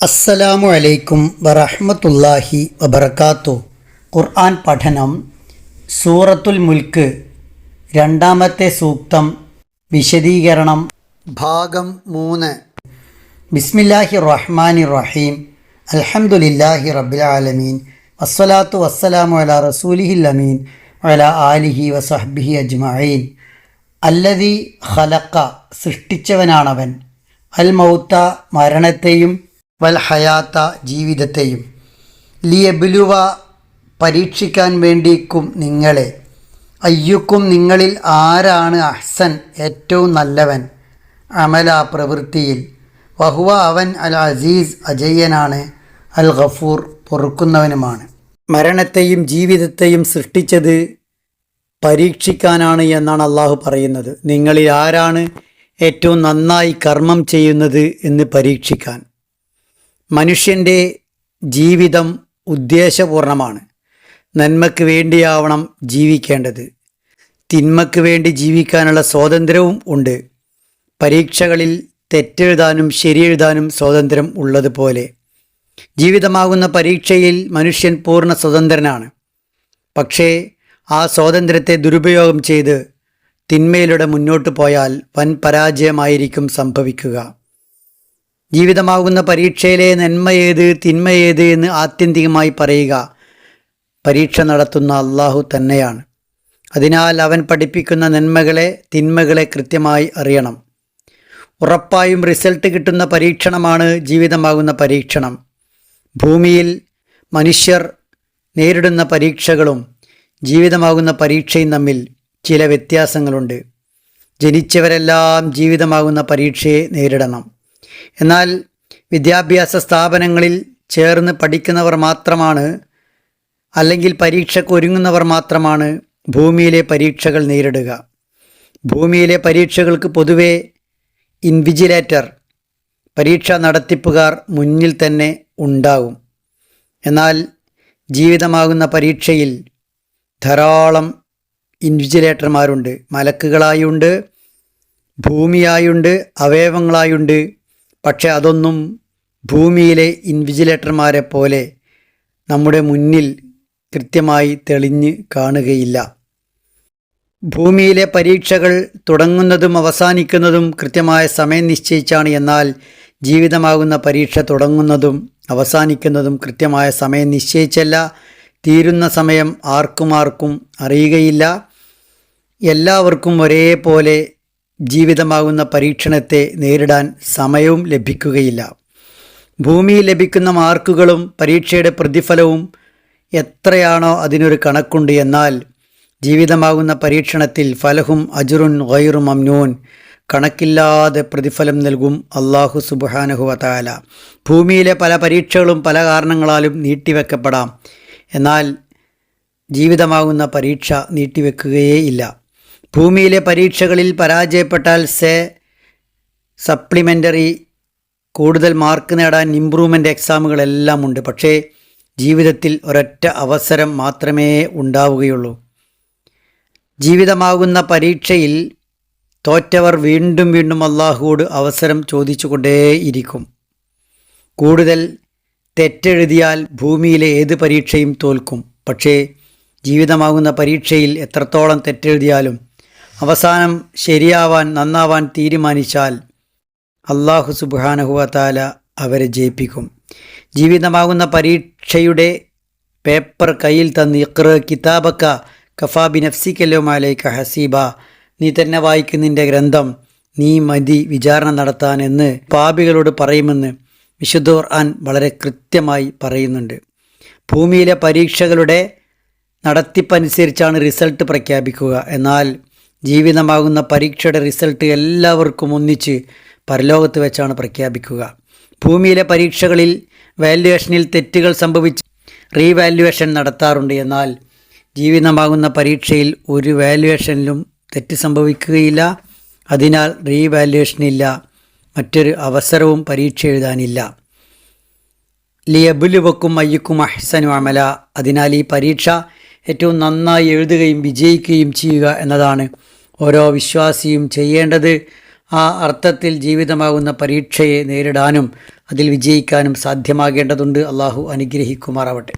അസ്സലാമു അലൈക്കും വറഹ്മത്തുള്ളാഹി വബറകാതുഹു. ഖുർആൻ പഠനം സൂറത്തുൽ മുൽക്ക് രണ്ടാമത്തെ സൂക്തം വിശദീകരണം ഭാഗം 3. ബിസ്മില്ലാഹിർ റഹ്മാനിർ റഹീം. അൽഹംദുലില്ലാഹി റബ്ബിൽ ആലമീൻ വസ്സലാത്തു വസ്സലാമു അലാ റസൂലിഹിൽ അമീൻ വഅലാ ആലിഹി വസഹ്ബിഹി അജ്മഈൻ. അല്ലദീ ഖലഖ സൃഷ്ടിച്ചവനാണവൻ, അൽ മൗത മരണത്തെയും വൽ ഹയാത്ത ജീവിതത്തെയും, ലിയബ്ലുവ പരീക്ഷിക്കാൻ വേണ്ടിക്കും നിങ്ങളെ, അയ്യുക്കും നിങ്ങളിൽ ആരാണ് അഹ്സൻ ഏറ്റവും നല്ലവൻ, അമല പ്രവൃത്തിയിൽ, വഹുവ അവൻ അൽ അസീസ് അജയ്യനാണ്, അൽ ഗഫൂർ പൊറുക്കുന്നവനുമാണ്. മരണത്തെയും ജീവിതത്തെയും സൃഷ്ടിച്ചത് പരീക്ഷിക്കാനാണ് എന്നാണ് അള്ളാഹു പറയുന്നത്. നിങ്ങളിൽ ആരാണ് ഏറ്റവും നന്നായി കർമ്മം ചെയ്യുന്നത് എന്ന് പരീക്ഷിക്കാൻ. മനുഷ്യൻ്റെ ജീവിതം ഉദ്ദേശപൂർണമാണ്. നന്മയ്ക്ക് വേണ്ടിയാവണം ജീവിക്കേണ്ടത്. തിന്മയ്ക്ക് വേണ്ടി ജീവിക്കാനുള്ള സ്വാതന്ത്ര്യവും ഉണ്ട്. പരീക്ഷകളിൽ തെറ്റെഴുതാനും ശരിയെഴുതാനും സ്വാതന്ത്ര്യം ഉള്ളതുപോലെ ജീവിതമാകുന്ന പരീക്ഷയിൽ മനുഷ്യൻ പൂർണ്ണ സ്വതന്ത്രനാണ്. പക്ഷേ ആ സ്വാതന്ത്ര്യത്തെ ദുരുപയോഗം ചെയ്ത് തിന്മയിലൂടെ മുന്നോട്ട് പോയാൽ വൻ പരാജയമായിരിക്കും സംഭവിക്കുക. ജീവിതമാകുന്ന പരീക്ഷയിലെ നന്മ ഏത് തിന്മ ഏത് എന്ന് ആത്യന്തികമായി പറയുക പരീക്ഷ നടത്തുന്ന അള്ളാഹു തന്നെയാണ്. അതിനാൽ അവൻ പഠിപ്പിക്കുന്ന നന്മകളെ തിന്മകളെ കൃത്യമായി അറിയണം. ഉറപ്പായും റിസൾട്ട് കിട്ടുന്ന പരീക്ഷണമാണ് ജീവിതമാകുന്ന പരീക്ഷണം. ഭൂമിയിൽ മനുഷ്യർ നേരിടുന്ന പരീക്ഷകളും ജീവിതമാകുന്ന പരീക്ഷയും തമ്മിൽ ചില വ്യത്യാസങ്ങളുണ്ട്. ജനിച്ചവരെല്ലാം ജീവിതമാകുന്ന പരീക്ഷയെ നേരിടണം. എന്നാൽ വിദ്യാഭ്യാസ സ്ഥാപനങ്ങളിൽ ചേർന്ന് പഠിക്കുന്നവർ മാത്രമാണ്, അല്ലെങ്കിൽ പരീക്ഷയ്ക്ക് ഒരുങ്ങുന്നവർ മാത്രമാണ് ഭൂമിയിലെ പരീക്ഷകൾ നേരിടുക. ഭൂമിയിലെ പരീക്ഷകൾക്ക് പൊതുവെ ഇൻവിജിലേറ്റർ, പരീക്ഷ നടത്തിപ്പുകാർ മുന്നിൽ തന്നെ ഉണ്ടാകും. എന്നാൽ ജീവിതമാകുന്ന പരീക്ഷയിൽ ധാരാളം ഇൻവിജിലേറ്റർമാരുണ്ട്. മലക്കുകളായുണ്ട്, ഭൂമിയായുണ്ട്, അവയവങ്ങളായുണ്ട്. പക്ഷെ അതൊന്നും ഭൂമിയിലെ ഇൻവിജിലേറ്റർമാരെ പോലെ നമ്മുടെ മുന്നിൽ കൃത്യമായി തെളിഞ്ഞ് കാണുകയില്ല. ഭൂമിയിലെ പരീക്ഷകൾ തുടങ്ങുന്നതും അവസാനിക്കുന്നതും കൃത്യമായ സമയം നിശ്ചയിച്ചാണ്. എന്നാൽ ജീവിതമാകുന്ന പരീക്ഷ തുടങ്ങുന്നതും അവസാനിക്കുന്നതും കൃത്യമായ സമയം നിശ്ചയിച്ചല്ല. തീരുന്ന സമയം ആർക്കും അറിയുകയില്ല. എല്ലാവർക്കും ഒരേപോലെ ജീവിതമാകുന്ന പരീക്ഷണത്തെ നേരിടാൻ സമയവും ലഭിക്കുകയില്ല. ഭൂമിയിൽ ലഭിക്കുന്ന മാർക്കുകളും പരീക്ഷയുടെ പ്രതിഫലവും എത്രയാണോ അതിനൊരു കണക്കുണ്ട്. എന്നാൽ ജീവിതമാകുന്ന പരീക്ഷണത്തിൽ ഫലഹും അജ്റുൻ ഗൈറു മംനൂൻ, കണക്കില്ലാതെ പ്രതിഫലം നൽകും അല്ലാഹു സുബ്ഹാനഹു വ തആല. ഭൂമിയിലെ പല പരീക്ഷകളും പല കാരണങ്ങളാലും നീട്ടിവെക്കപ്പെടാം. എന്നാൽ ജീവിതമാകുന്ന പരീക്ഷ നീട്ടിവെക്കുകയേയില്ല. ഭൂമിയിലെ പരീക്ഷകളിൽ പരാജയപ്പെട്ടാൽ സപ്ലിമെൻ്ററി കൂടുതൽ മാർക്ക് നേടാൻ ഇംപ്രൂവ്മെൻ്റ് എക്സാമുകളെല്ലാം ഉണ്ട്. പക്ഷേ ജീവിതത്തിൽ ഒരൊറ്റ അവസരം മാത്രമേ ഉണ്ടാവുകയുള്ളൂ. ജീവിതമാകുന്ന പരീക്ഷയിൽ തോറ്റവർ വീണ്ടും വീണ്ടും അള്ളാഹുവോട് അവസരം ചോദിച്ചുകൊണ്ടേയിരിക്കും. കൂടുതൽ തെറ്റെഴുതിയാൽ ഭൂമിയിലെ ഏത് പരീക്ഷയും തോൽക്കും. പക്ഷേ ജീവിതമാകുന്ന പരീക്ഷയിൽ എത്രത്തോളം തെറ്റെഴുതിയാലും അവസാനം ശരിയാവാൻ നന്നാവാൻ തീരുമാനിച്ചാൽ അല്ലാഹു സുബ്ഹാനഹു വ തആല അവരെ ജയിപ്പിക്കും. ജീവിതമാകുന്ന പരീക്ഷയുടെ പേപ്പർ കയ്യിൽ തന്ന് ഇഖ്റ കിതാബക കഫാ ബിനഫ്സിക അൽയൗമ അലൈക ഹസീബ, നീ തന്നെ വായിക്കുന്ന നിൻ്റെ ഗ്രന്ഥം, നീ മതി വിചാരണ നടത്താൻ എന്ന് പാപികളോട് പറയുമെന്ന് വിശുദ്ധ ഖുർആൻ വളരെ കൃത്യമായി പറയുന്നുണ്ട്. ഭൂമിയിലെ പരീക്ഷകളുടെ നടത്തിപ്പനുസരിച്ചാണ് റിസൾട്ട് പ്രഖ്യാപിക്കുക. എന്നാൽ ജീവിതമാകുന്ന പരീക്ഷയുടെ റിസൾട്ട് എല്ലാവർക്കും ഒന്നിച്ച് പരലോകത്ത് വെച്ചാണ് പ്രഖ്യാപിക്കുക. ഭൂമിയിലെ പരീക്ഷകളിൽ വാല്യുവേഷനിൽ തെറ്റുകൾ സംഭവിച്ച് റീവാല്യുവേഷൻ നടത്താറുണ്ട്. എന്നാൽ ജീവിതമാകുന്ന പരീക്ഷയിൽ ഒരു വാല്യുവേഷനിലും തെറ്റ് സംഭവിക്കുകയില്ല. അതിനാൽ റീവാല്യുവേഷനില്ല, മറ്റൊരു അവസരവും പരീക്ഷ എഴുതാനില്ല. ലിയബ്ലുവക്കും അയ്യുക്കും അഹ്സനു അമല, അതിനാൽ ഈ പരീക്ഷ ഏറ്റവും നന്നായി എഴുതുകയും വിജയിക്കുകയും ചെയ്യുക എന്നതാണ് ഓരോ വിശ്വാസിയും ചെയ്യേണ്ടത്. ആ അർത്ഥത്തിൽ ജീവിതമാകുന്ന പരീക്ഷയെ നേരിടാനും അതിൽ വിജയിക്കാനും സാധ്യമാകേണ്ടതുണ്ട്. അള്ളാഹു അനുഗ്രഹിക്കുമാറാവട്ടെ.